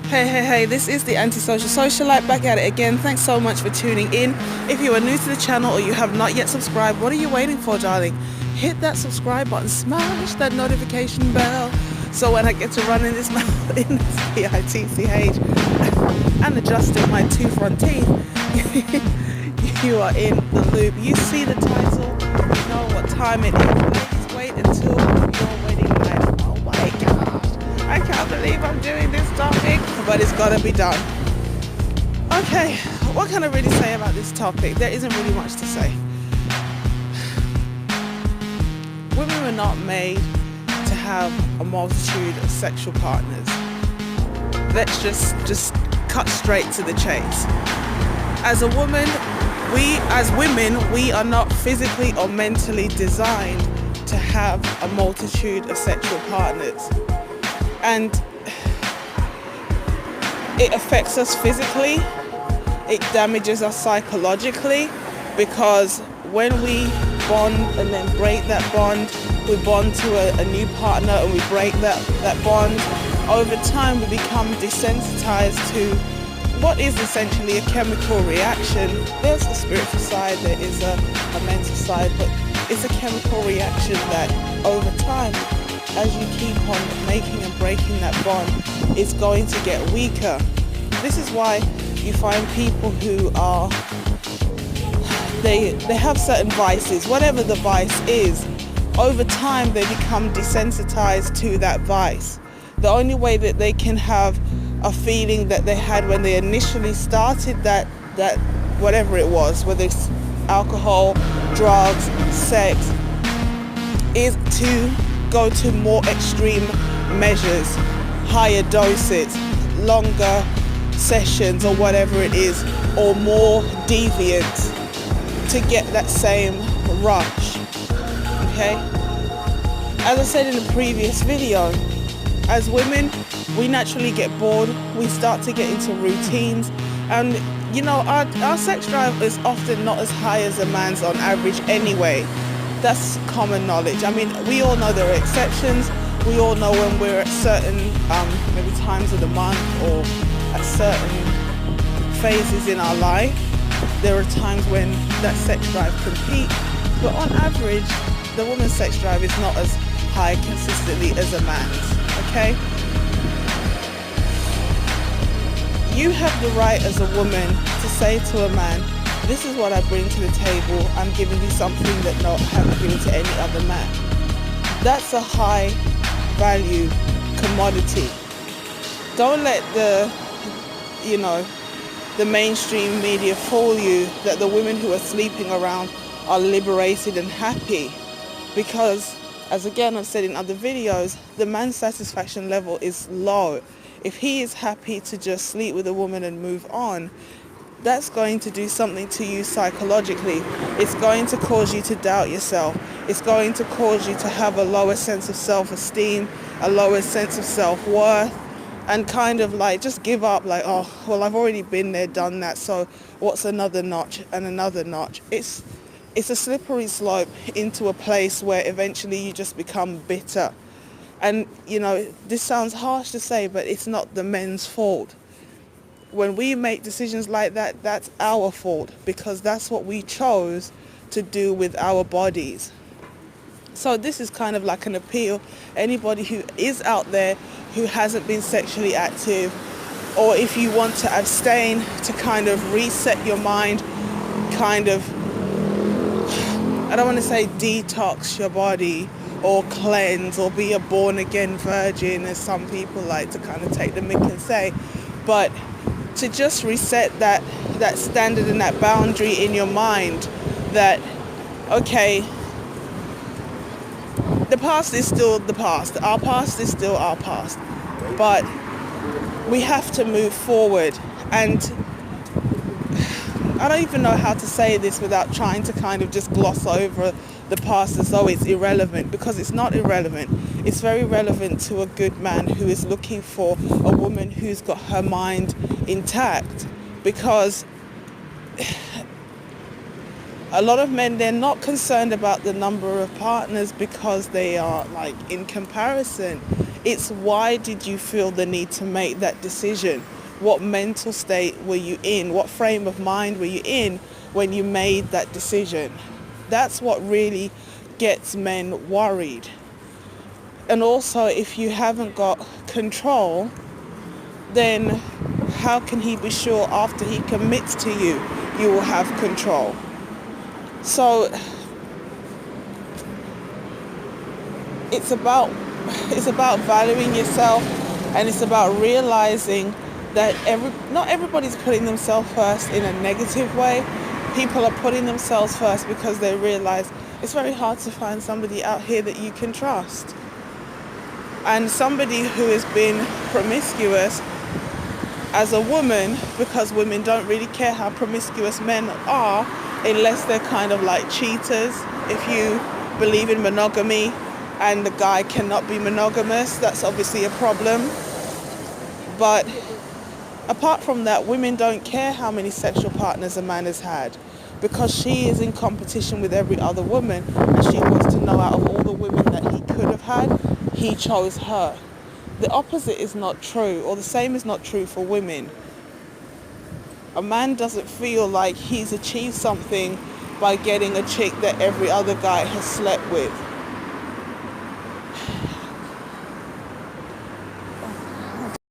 Hey, this is the Antisocial Socialite back at it again. Thanks so much for tuning in. If you are new to the channel or you have not yet subscribed, what are you waiting for, darling? Hit that subscribe button, smash that notification bell, so when I get to running this mouth in this PITCH and adjusting my two front teeth, you are in the loop. You see the title, you know what time it is. Please wait until your wedding night. Oh my gosh, I can't believe I'm doing this topic, but it's gotta be done. Okay, what can I really say about this topic? There isn't really much to say. Women were not made to have a multitude of sexual partners. Let's just cut straight to the chase. As a woman, as women, we are not physically or mentally designed to have a multitude of sexual partners. And it affects us physically, it damages us psychologically, because when we bond and then break that bond, we bond to a new partner and we break that bond, over time we become desensitized to what is essentially a chemical reaction. There's a spiritual side, there is a mental side, but it's a chemical reaction that over time, as you keep on making and breaking that bond, it's going to get weaker. This is why you find people who are, they have certain vices, whatever the vice is, over time they become desensitized to that vice. The only way that they can have a feeling that they had when they initially started that whatever it was, whether it's alcohol, drugs, sex, is to go to more extreme measures, higher doses, longer sessions or whatever it is, or more deviant to get that same rush. Okay? As I said in the previous video, as women, we naturally get bored, we start to get into routines, and you know, our sex drive is often not as high as a man's on average anyway. That's common knowledge. I mean, we all know there are exceptions. We all know when we're at certain maybe times of the month or at certain phases in our life, there are times when that sex drive can peak. But on average, the woman's sex drive is not as high consistently as a man's. Okay? You have the right as a woman to say to a man, this is what I bring to the table. I'm giving you something that I haven't given to any other man. That's a high value commodity. Don't let the mainstream media fool you that the women who are sleeping around are liberated and happy, because, as again I've said in other videos, the man's satisfaction level is low. If he is happy to just sleep with a woman and move on, that's going to do something to you psychologically. It's going to cause you to doubt yourself. It's going to cause you to have a lower sense of self-esteem, a lower sense of self-worth, and kind of like just give up, like, oh, well, I've already been there, done that, so what's another notch and another notch? It's a slippery slope into a place where eventually you just become bitter. And, you know, this sounds harsh to say, but it's not the men's fault. When we make decisions like that, that's our fault, because that's what we chose to do with our bodies. So this is kind of like an appeal. Anybody who is out there who hasn't been sexually active, or if you want to abstain to kind of reset your mind, kind of, I don't want to say detox your body or cleanse or be a born-again virgin, as some people like to kind of take the mick and say, but to just reset that standard and that boundary in your mind that, okay, the past is still the past, our past is still our past, but we have to move forward. And I don't even know how to say this without trying to kind of just gloss over the past as though it's irrelevant, because it's not irrelevant. It's very relevant to a good man who is looking for a woman who's got her mind intact, because a lot of men, they're not concerned about the number of partners because they are like in comparison. It's why did you feel the need to make that decision? What mental state were you in? What frame of mind were you in when you made that decision? That's what really gets men worried. And also, if you haven't got control, then how can he be sure after he commits to you, you will have control? So it's about valuing yourself, and it's about realizing that not everybody's putting themselves first in a negative way. People are putting themselves first because they realize it's very hard to find somebody out here that you can trust. And somebody who has been promiscuous as a woman, because women don't really care how promiscuous men are unless they're kind of like cheaters. If you believe in monogamy and the guy cannot be monogamous, that's obviously a problem. But apart from that, women don't care how many sexual partners a man has had, because she is in competition with every other woman, and she wants to know out of all the women that he could have had, he chose her. The opposite is not true, or the same is not true for women. A man doesn't feel like he's achieved something by getting a chick that every other guy has slept with.